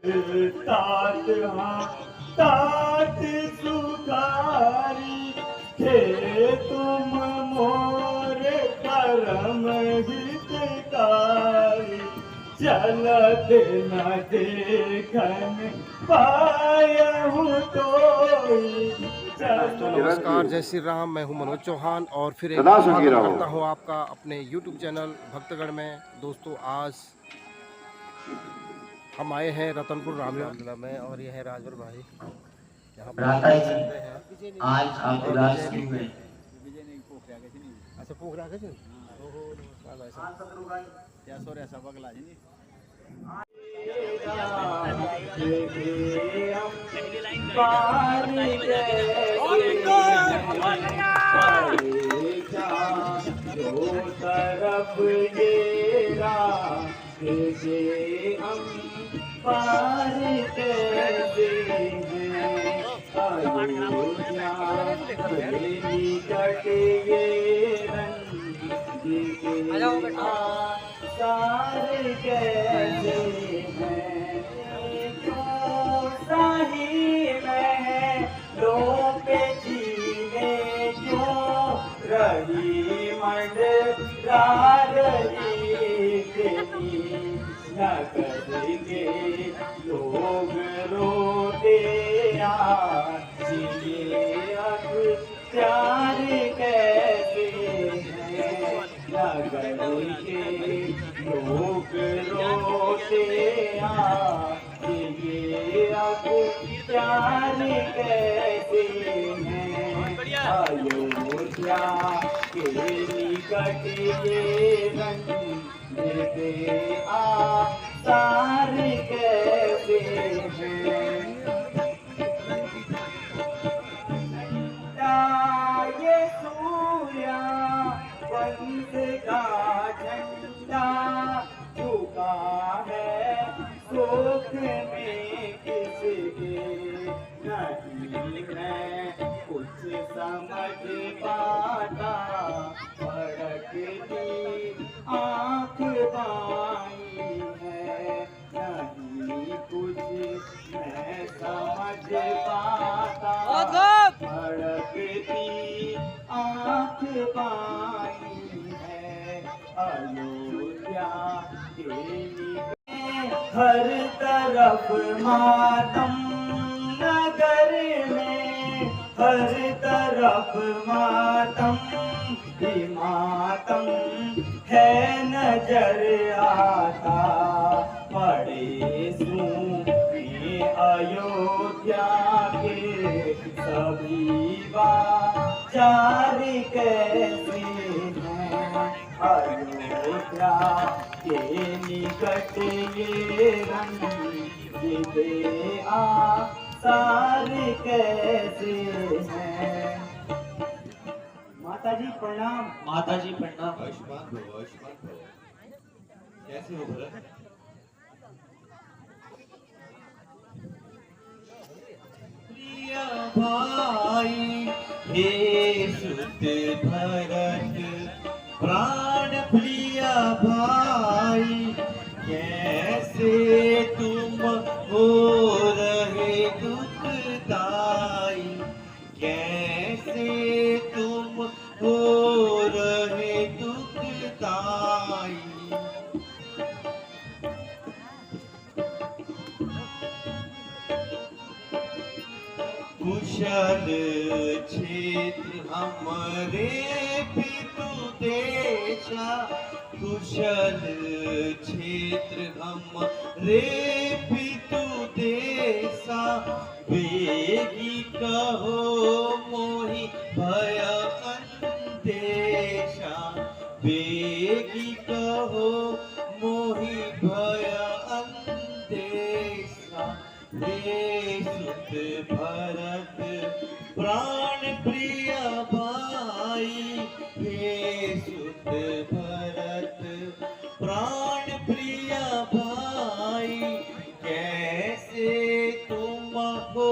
तात हाँ तात सुखारी थे तुम मोर करम हितकारी चलत न देखन पायहु तोई। दोस्तों नमस्कार, जय श्री राम। मैं हूं मनोज चौहान और फिर एक सदा बार सुखी स्वागत रहो। करता हूं आपका अपने YouTube चैनल भक्तगढ़ में। दोस्तों आज हम आए हैं रतनपुर रामलीला में और यह है राजवर भाई, यहाँ पर आप देख सकते हैं। आज आप और उदास विजय क्यों नहीं हैं? है। अच्छा पोखरा के ओहो नमस्कार भाई साहब। क्या सो रहा सब अगला जी तरफ येरा हम पार कैसे हैं अयोध्या निकट ये रंग सारे कैसे हैं क्यों सही में लोग जीने क्यों रही मंडरा रही नगर के लोग रोते जिए अब प्यार कैसे हैं नगर के लोग रोते जिए अब प्यार कैसे हैं अयोध्या के निकट ये रंग देते सार कैसे हैं ये सूर्या वंश का झंडा झुका है सुख में किसके नहीं मैं कुछ समझ पाता फड़कती आँख बाई है नहीं कुछ मैं समझ पाता फड़कती आँख बाई है अयोध्या के हर तरफ मातम नगर में हर तरफ मातम ही मातम है नजर आता पड़े सूफी अयोध्या के सभी बाजार कैसे हैं अयोध्या के निकट ये रंग दे सार कैसे हैं। माताजी प्रणाम। माताजी प्रणाम। आयुष्मान भव, आयुष्मान भव। कैसे हो भरत? प्रिय भाई हे सुत भरत प्राण प्रिय भाई कैसे तुम हो रहे दुखदाई कैसे तुम हो रहे दुखदाई कुशल क्षेत्र हमरे पितु देशा कुशल क्षेत्र हमरे पितु देशा वेगी कहो मोहि भय अंदेशा वेगी कहो मोहि भय अंदेशा हे सुत भरत प्राण प्रिय भाई हे सुत भरत प्राण प्रिय भाई कैसे तुम हो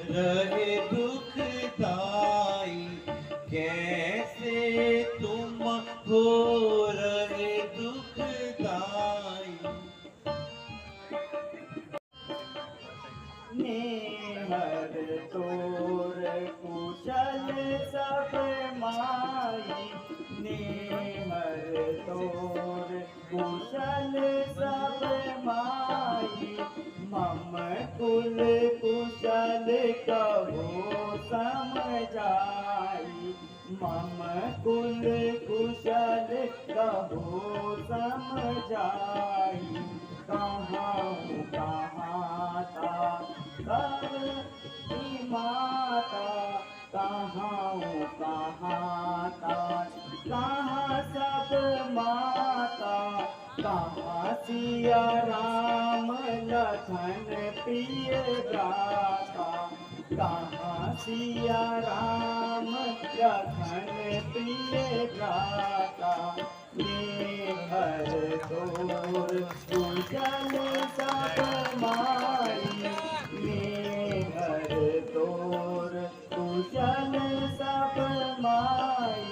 रहे दुखदाई कैसे तुम हो रहे दुखदाई तोर कुशल सब माई नेहर तोर कुशल सब माई मम कुल कुशल कहो समझाई मम कुल कुशल कहो समझाई कहाँ था सब माता कहाँ था कहाँ सब माता कहाँ सिया राम लखन प्रिय भ्राता कहाँ सिया राम लखन प्रिय भ्राता नेहर तोर कुशल सब माई नेहर तोर कुशल सब माई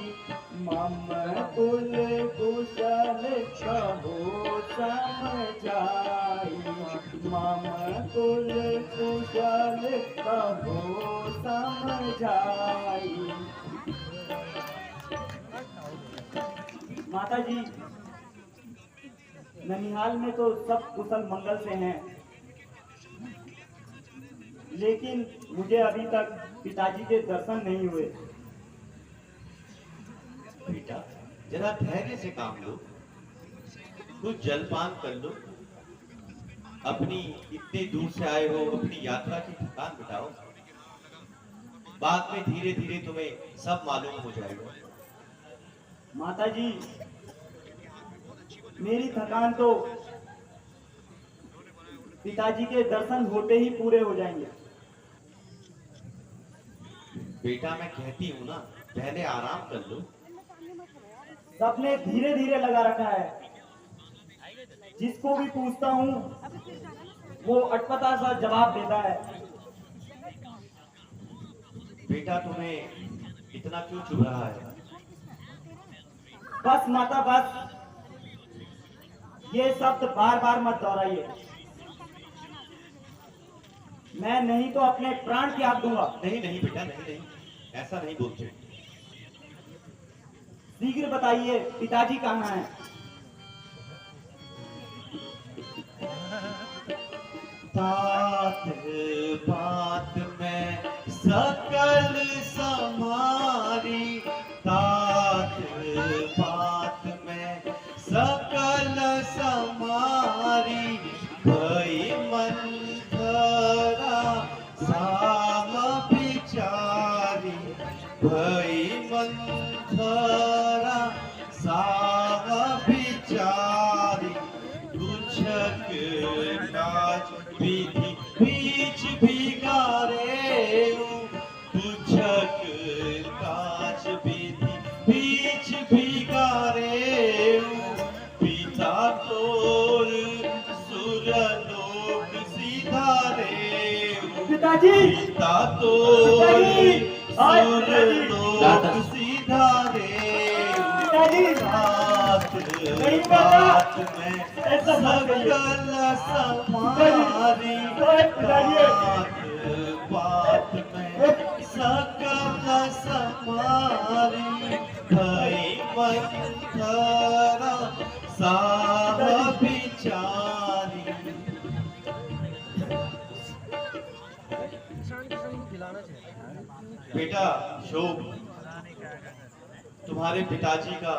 मम कुल कुशल कहो समझाई मम कुल कुशल कहो समझाई। माता जी, ननिहाल में तो सब कुशल मंगल से हैं, लेकिन मुझे अभी तक पिताजी के दर्शन नहीं हुए। बेटा जरा धैर्य से काम लो, कुछ जलपान कर लो, अपनी इतनी दूर से आए हो अपनी यात्रा की थकान मिटाओ, बाद में धीरे धीरे तुम्हें सब मालूम हो जाएगा। माता जी, मेरी थकान तो पिताजी के दर्शन होते ही पूरे हो जाएंगे। बेटा मैं कहती हूँ ना, पहले आराम कर लो। सबने धीरे धीरे लगा रखा है, जिसको भी पूछता हूँ वो अटपटा सा जवाब देता है। बेटा तुम्हें इतना क्यों चुभ रहा है? बस माता बस, ये शब्द बार बार मत दोहराइए, मैं नहीं तो अपने प्राण त्याग दूंगा। नहीं नहीं बेटा, नहीं नहीं, ऐसा नहीं बोलते। शीघ्र बताइए, पिताजी कहाँ हैं? तात बात में सकल समारी, तात बात में सकल समारी, भई मंथरा साम विचारी, भई मंथरा साम विचारी, कुछक काज विधि बीच बिगारे, कुछक काज विधि बीच बिगारे, पिता तोर सुरलोक सिधारे, पिताजी, पिता तोर पिताजी, सुरलोक सिधारे, पिताजी, बात नहीं बात में ऐसा मत कहिए। सकल समारी, पिताजी, बात में सकल समारी, भई मंथरा साम विचारी। बेटा शोभ, तुम्हारे पिताजी का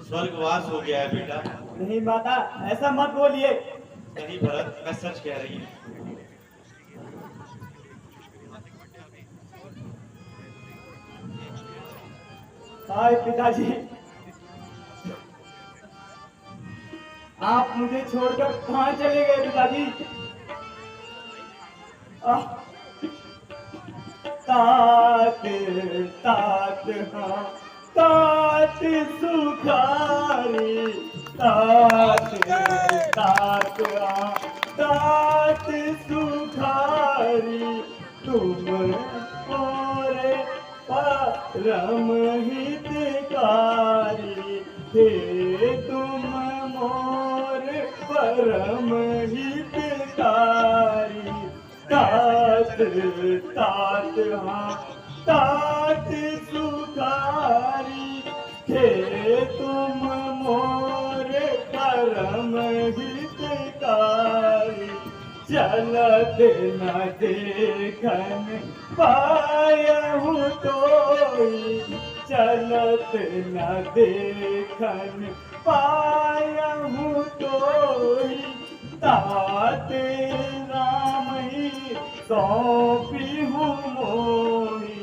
स्वर्गवास हो गया है बेटा। नहीं माता, ऐसा मत बोलिए। नहीं भरत, मैं सच कह रही हूँ। हाय पिताजी, आप मुझे छोड़कर कहाँ चले गए पिताजी? तात तात हाँ तात सुखारी, तात तात हाँ तात सुखारी, तुम और परम हितकारी, हे तुम मोर परम हितकारी, चलत तात हाँ तात सुखारी हे तुम मोर करम हितकारी चलत न देखन पायहु तोई चलत न देखन पायहु तोई तात राम ही सौंपी हूँ मोही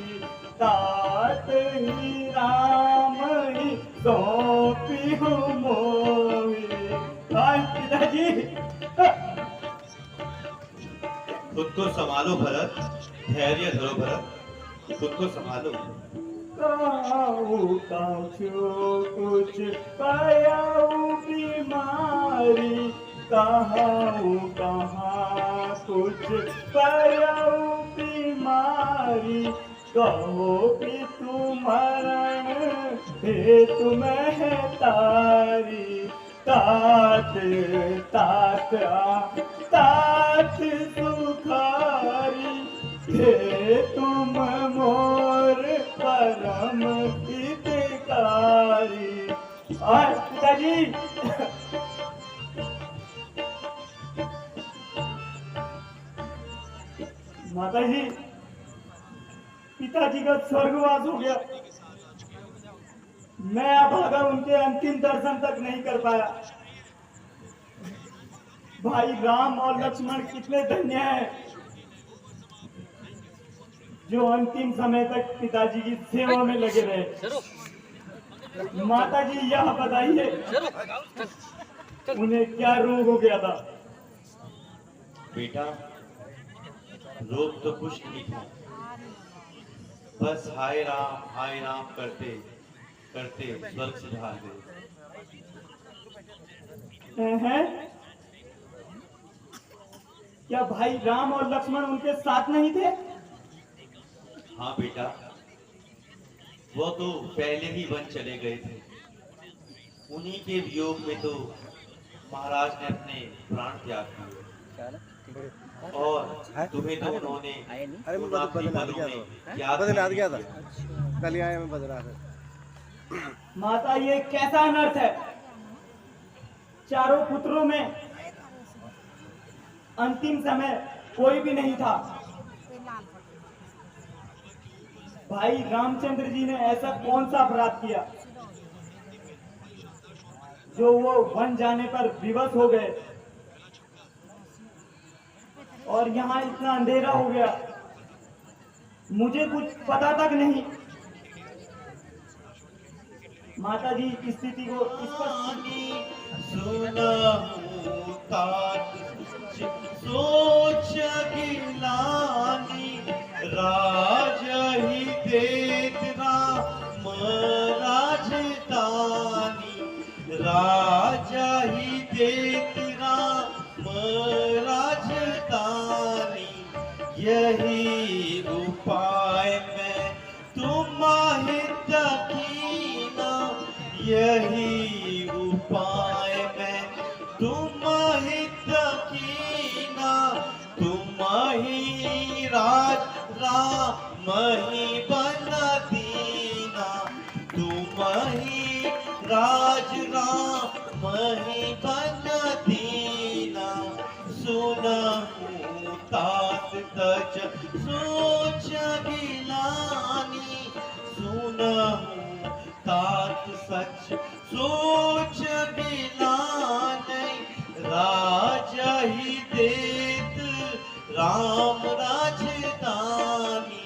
तात ही राम ही सौंपी हूँ मोही। हाँ पिताजी खुद को संभालो भरत, धैर्य धरो भरत, खुद को संभालो। काऊ काछो कुछ पायाऊ बीमारी कहाऊ कहाँ कुछ पायाऊ बीमारी कहो कि तू मरण हेतु मैं तारी तात तात तात सुखारी हे तुम मोर परम हितकारी। और पिताजी माता जी पिताजी का स्वर्गवास हो गया। मैं अभागा उनके अंतिम दर्शन तक नहीं कर पाया। भाई राम और लक्ष्मण कितने धन्य हैं जो अंतिम समय तक पिताजी की सेवा में लगे रहे। माता जी यह बताइए उन्हें क्या रोग हो गया था? बेटा रोग तो कुछ नहीं था, बस हाय राम करते करते स्वर्ग सिधार गए। हैं? क्या भाई राम और लक्ष्मण उनके साथ नहीं थे? हाँ बेटा, वो तो पहले ही वन चले गए थे। उन्हीं के वियोग में तो महाराज ने अपने प्राण त्याग दिए और तुम्हें तो उन्होंने उन आखिरी पलों में याद गया था कल आया मैं बदला था। माता ये कैसा अनर्थ है? चारों पुत्रों में अंतिम समय कोई भी नहीं था। भाई रामचंद्र जी ने ऐसा कौन सा अपराध किया जो वो वन जाने पर विवश हो गए और यहाँ इतना अंधेरा हो गया, मुझे कुछ पता तक नहीं। माता जी की स्थिति को सोच गिलानी राज ही देत राम राजधानी राज ही देत राम राजधानी यही उपाय में तुम्हारे दकीना यही उपाय में तुम्हारे दकीना तुम्हारी राज राम ही बना दीना तुम्हारी राज राम ही बना दीना सुनहु तात तज सोच गिलानी सुनहु तात सच सोच गिलानी राज ही देत राम राजधानी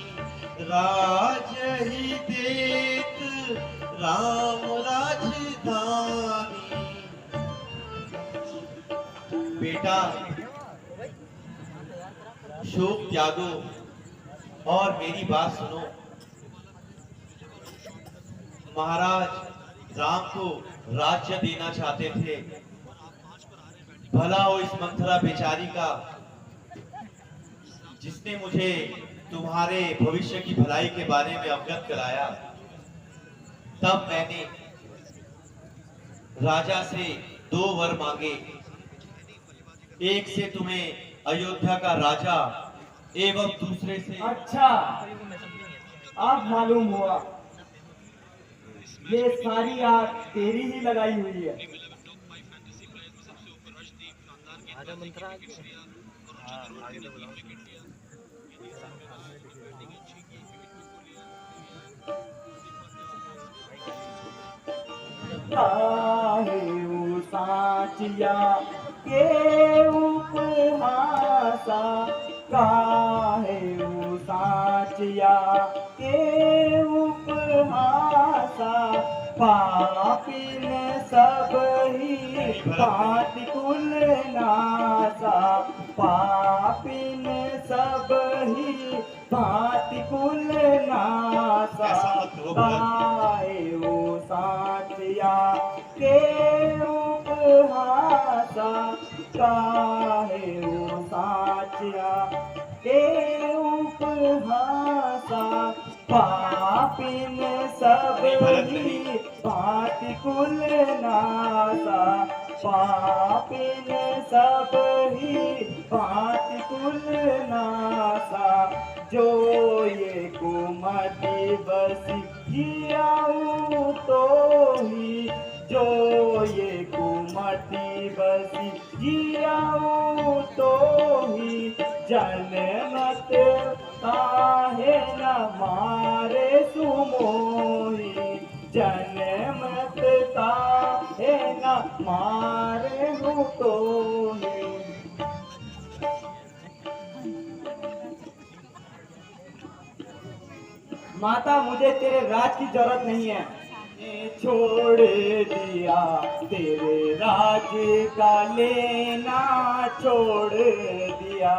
राज ही देत राम राजधानी। बेटा शोक त्यागो और मेरी बात सुनो। महाराज राम को राज्य देना चाहते थे। भला हो इस मंथरा बेचारी का जिसने मुझे तुम्हारे भविष्य की भलाई के बारे में अवगत कराया। तब मैंने राजा से 2 वर मांगे। एक से तुम्हें अयोध्या का राजा एवं दूसरे से अच्छा, अब मालूम हुआ ये सारी आग तेरी ही लगाई हुई है। आजा मंत्रा हाँ आगे तो बोला काहे ऊ साचिया के उपहासा, काहे ऊ साचिया के उपहासा, पापिन सब ही पाति कुल नासा, पापिन सब ही पाति कुल नासा, ऐसा मत हो भरत। काहे ऊ साचिया के उपहासा, काहे ऊ साचिया के उपहासा, पापिन सब ही पाति कुल नासा, पापिन सब ही पाति कुल नासा, जो ये कुमति बसी जियाऊ तो ही, जो ये कुमति बसी जियाऊ तो ही, जनमत काहे न मारे सुमोही, जनमत काहे न मारे हूँ तो ही। माता मुझे तेरे राज की जरूरत नहीं है। ने छोड़ दिया तेरे राज का लेना, छोड़ दिया,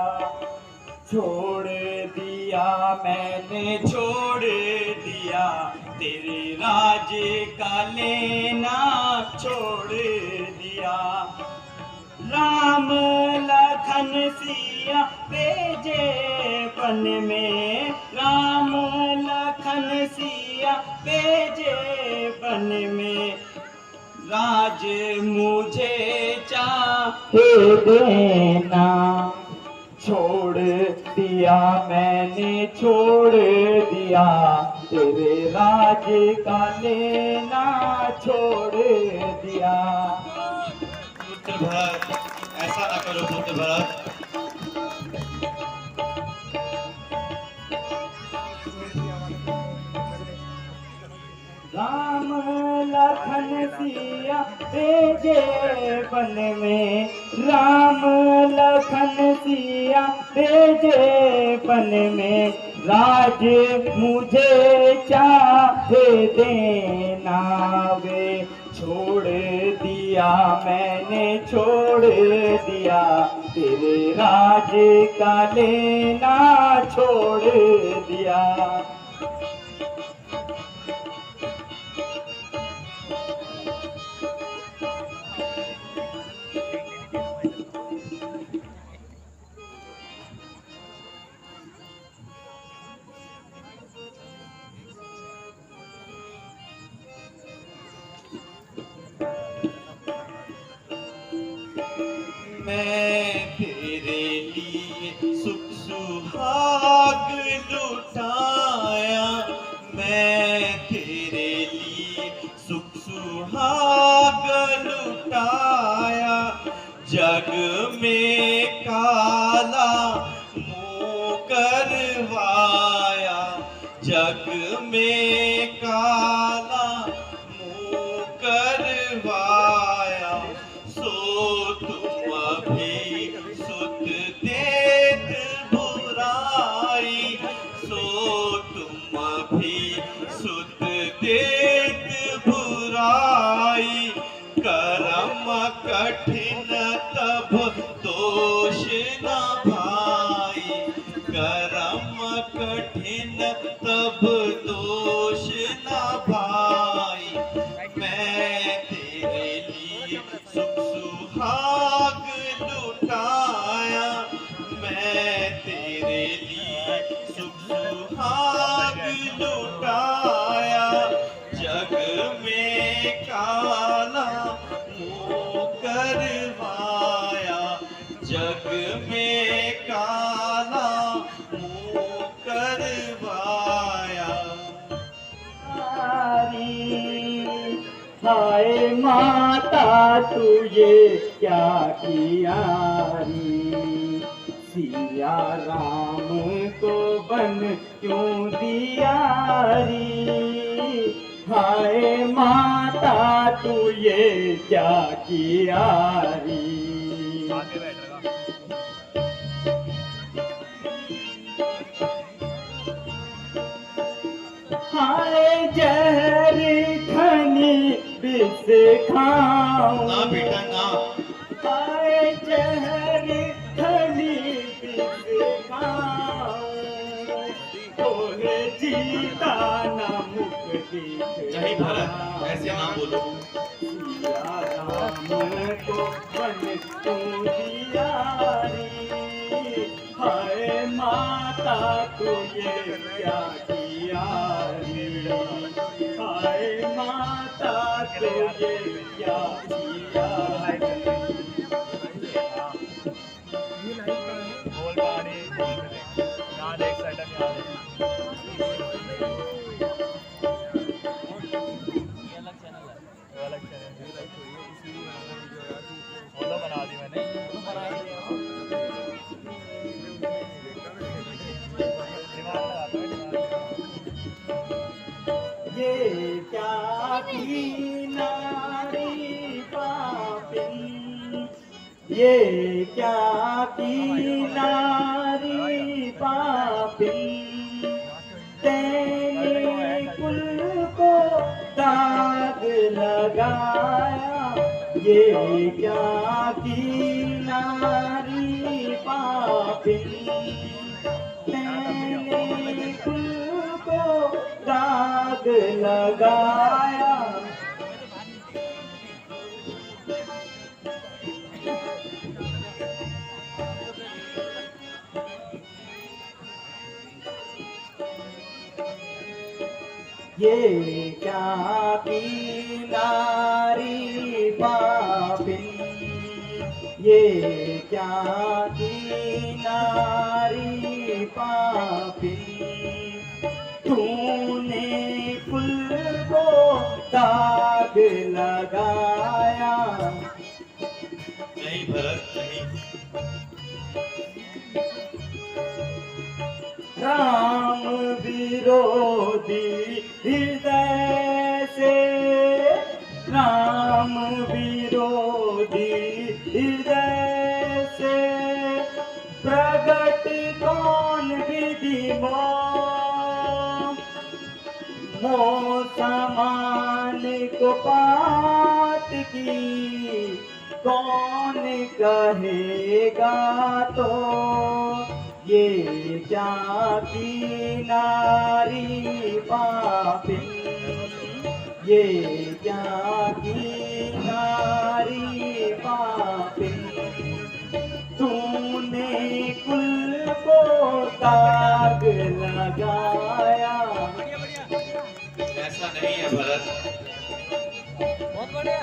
छोड़ दिया मैंने, छोड़ दिया तेरे राज का लेना, छोड़ दिया। राम लखन सिया भेजे वन में, राम लखन सिया भेजे वन में, राज मुझे चाहे देना, छोड़ दिया मैंने, छोड़ दिया तेरे राज का लेना, छोड़ दिया। पुत्र भरत, ऐसा ना करो पुत्र भरत। राम लखन सिया भेजे वन में, राम लखन सिया भेजे वन में, राज मुझे चाहे देना वे, छोड़ दिया मैंने, छोड़ दिया तेरे राज का लेना, छोड़ दिया। मैं तेरे लिए सुख सुहाग लुटाया, मैं तेरे लिए सुख सुहाग लुटाया, जग में काला मुँह करवाया, जग में काला मुँह करवाया, सो तुम अभी सुत देत बुराई, सो तुम अभी सुत देत बुराई, करम कठिन तब दोष न भाई, करम कठिन तब दोष न भाई, मैं तेरे लिए सुख सुहाग लुटाया, मैं तेरे लिए सुख सुहाग लुटाया, जग में काला मुँह करवाया, जग में काला हाय माता तू ये क्या किया री, सिया राम को बन क्यों दिया री, हाय माता तू ये क्या किया री। हाय जहर खनी बिस खाऊं, ना बेटा ना, हाय जहर खनी बिस खाऊं, तोहे जीता ना मुक्ति नहीं भरत ऐसे ना बोलो। सिया राम को बन तू दिया री, हाय माता तू ये क्या किया री, हाय माता तू ये क्या किया री। ये क्या की नारी पापिन, ये क्या की नारी पापिन, तेने कुल को दाग लगाया, ये क्या की नारी पापिन, तेने कुल को दाग लगाया। ये क्या की नारी पापिन, ये क्या की नारी पापिन, तूने फूल को दाग लगाया। नहीं भरत नहीं, राम विरोधी हृदय से, राम विरोधी हृदय से, प्रगट कौन विधि मोह समान को पात की, कौन कहेगा तो ये क्या की नारी पापिन, ये क्या की नारी पापिन, तूने कुल को दाग लगाया। ऐसा नहीं है भरत। बहुत बढ़िया।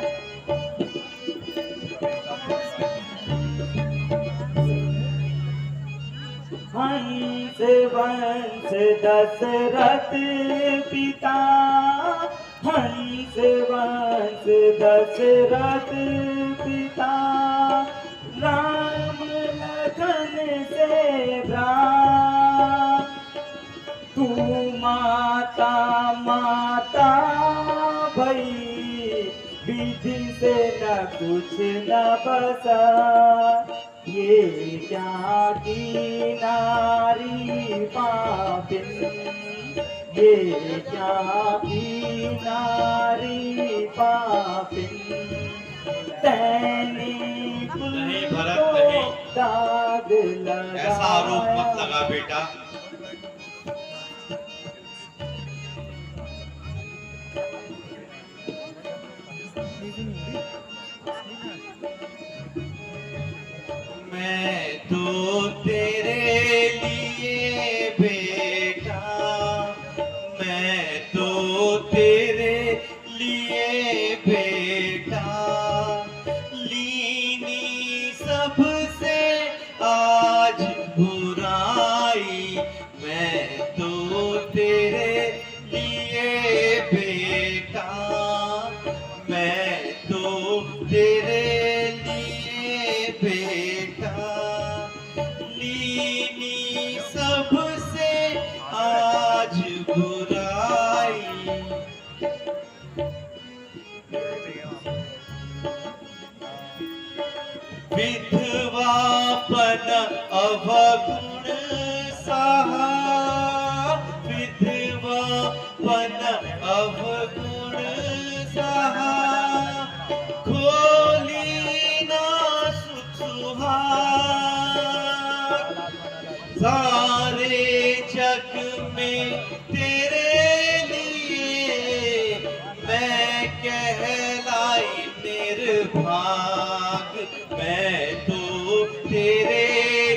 हंस वंश दशरथ पिता, हंस वंश दशरथ पिता, राम लखन से भ्रात, तू माता माता भई, विधि से न कुछ न बसा, ये क्या की नारी पापिन, ये क्या की नारी पापिन, तैने कुल नहीं भरत, को नहीं। दाग लगाया। ऐसा आरोप मत लगा बेटा। मैं तो तेरे लिए बेटा, मैं तो तेरे लिए बेटा, लीनी सबसे आज बुराई, मैं तो तेरे लिए बेटा, मैं बेटा, लीनी सबसे आज बुराई। विधवापन अवगुण सहा, विधवापन अवगुण सहा, खोली ना सुख सुहाग। सारे जग में तेरे लिए मैं कहलाई निर्भाग। मैं तो तेरे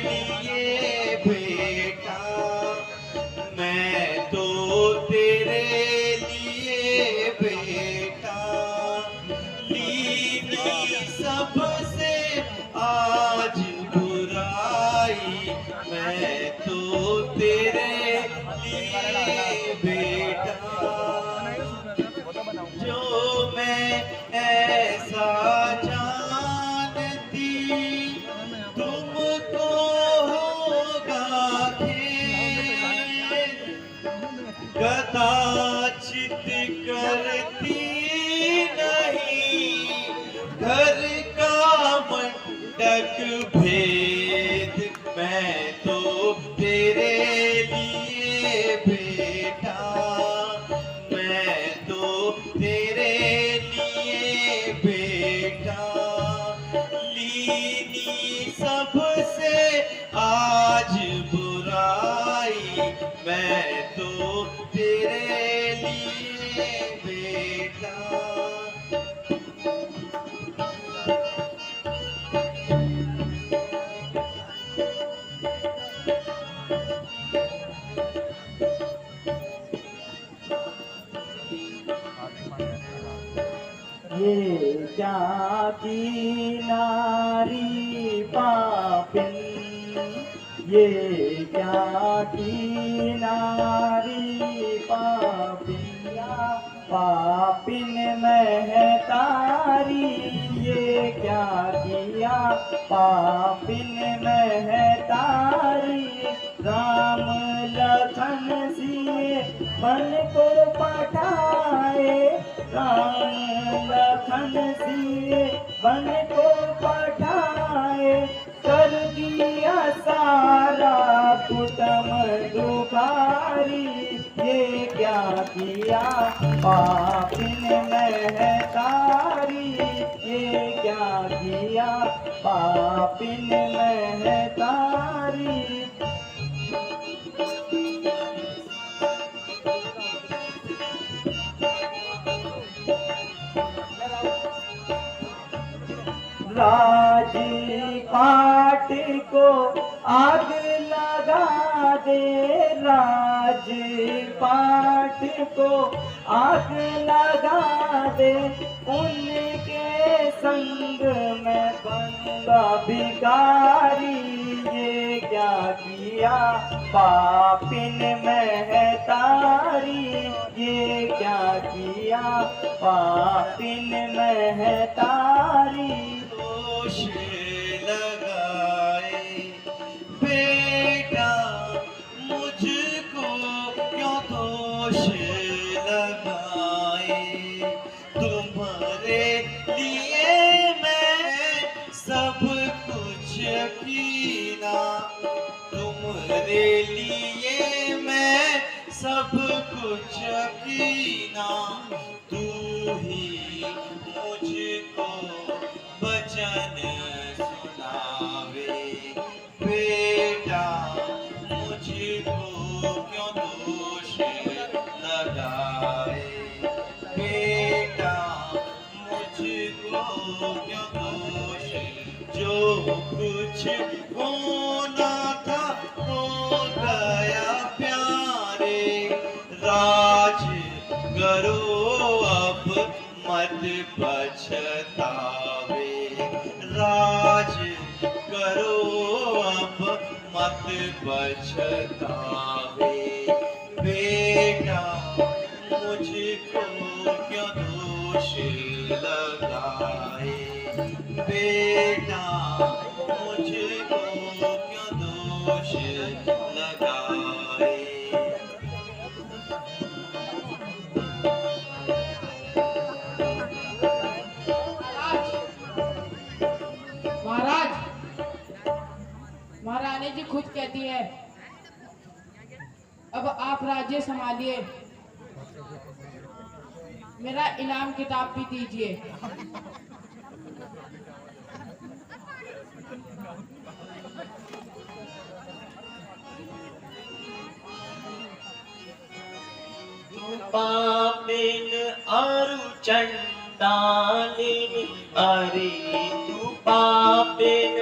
लिए बेटा, मैं तो तेरे लिए बेटा, लीनी सबसे आज बुराई। मैं तो तेरे लिए बेटा, जो मैं ऐसा जानती तुमको होगा खेद, कदाचित करती नहीं घर का मंडक भेद। मैं तो तेरे लिए बेटा, मैं तो तेरे लिए बेटा, लीनी सबसे आज बुराई। मैं तो तेरे लिए बेटा। ये क्या की नारी पापिन, ये क्या की नारी पापिया, पापिन महतारी। ये क्या किया पापिन महतारी, राम लखन सिए मन को पठाए, राम लखन सिए बन को पठाए, कर दिया सारा कुटुम दुखारी। ये क्या किया पापिन महतारी, ये क्या किया पापिन महतारी। राजपाट को आग लगा दे, राजपाट को आग लगा दे, उनके संग में बनूंगा भिखारी। ये क्या किया पापिन महतारी, ये क्या किया पापिन महतारी। दोष लगाए बेटा मुझको, क्यों दोष लगाए। तुम्हारे लिए मैं सब कुछ कीना, तुम्हारे लिए मैं सब कुछ कीना। तू ही मुझको वचन सुनावे बेटा, मुझको क्यों दोष लगाए। बेटा मुझको क्यों दोष, जो कुछ होना था हो गया प्यारे। राज करो अब मत पछतावे, राज करो अब मत पछतावे। बेटा मुझको क्यों दोष लगाए, बेटा रानी जी खुद कहती है अब आप राज्य संभालिए, मेरा इनाम किताब भी दीजिए। पापिन अरु चंडालिन, अरे तू पापिन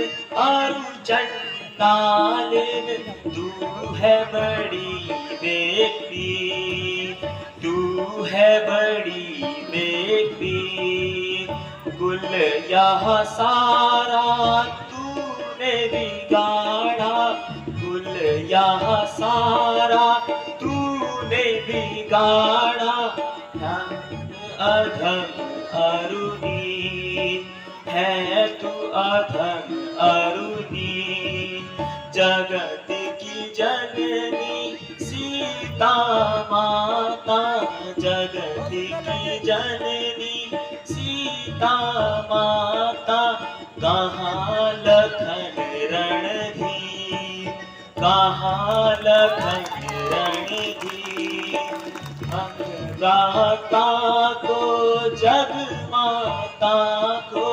अरु चंडालिन, तू है बड़ी बेटी, तू है बड़ी बेटी। कुल यह सारा तूने बिगाड़ा, कुल यह सारा तूने बिगाड़ा। अधम अरुणी है तू, अधम अरुणी। जगत की जननी सीता माता, जगत की जननी सीता माता। कहाँ लखन रणधीर, कहाँ लखन रणधीर। मंगराता को जग माता को,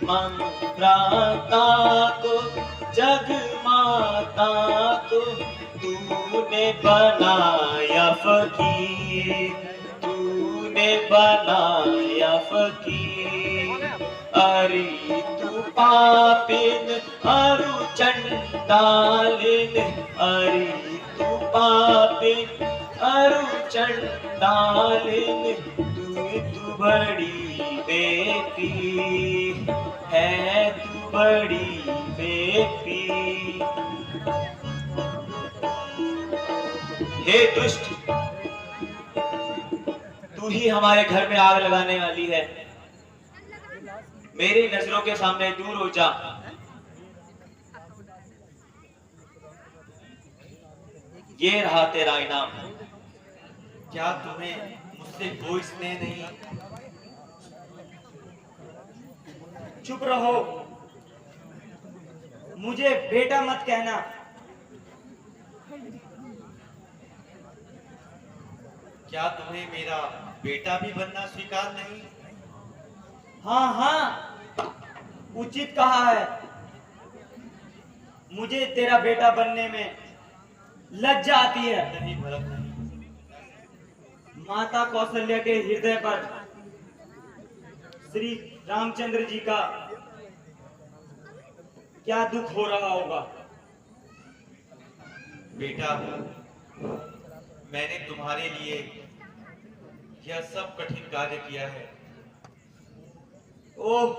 मंगराता को जग माता को। तूने बनाया फकीर, तूने बनाया फकीर। अरे तू पापिन अरु चंडालिन, अरे तू पापिन अरु चंडालिन। तू बड़ी बेटी है, तू बड़ी बेटी। हे दुष्ट, तू ही हमारे घर में आग लगाने वाली है। मेरी नजरों के सामने दूर हो जा। ये रहा तेरा इनाम। क्या तुम्हें मुझसे कोई स्नेह नहीं? चुप रहो, मुझे बेटा मत कहना। क्या तुम्हें मेरा बेटा भी बनना स्वीकार नहीं? हाँ हाँ, उचित कहा है। मुझे तेरा बेटा बनने में लज्जा आती है। नहीं भरत नहीं। माता कौशल्या के हृदय पर श्री रामचंद्र जी का क्या दुख हो रहा होगा। बेटा, मैंने तुम्हारे लिए यह सब कठिन कार्य किया है। ओह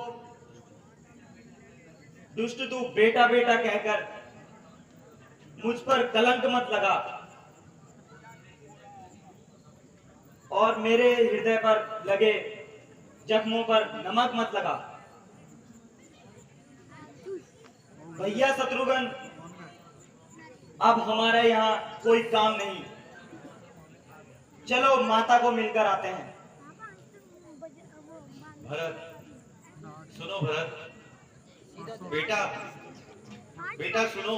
दुष्ट, तू बेटा बेटा कहकर मुझ पर कलंक मत लगा और मेरे हृदय पर लगे जख्मों पर नमक मत लगा। भैया शत्रुघ्न, अब हमारे यहाँ कोई काम नहीं। चलो माता को मिलकर आते हैं। भरत, सुनो भरत। बेटा, बेटा सुनो।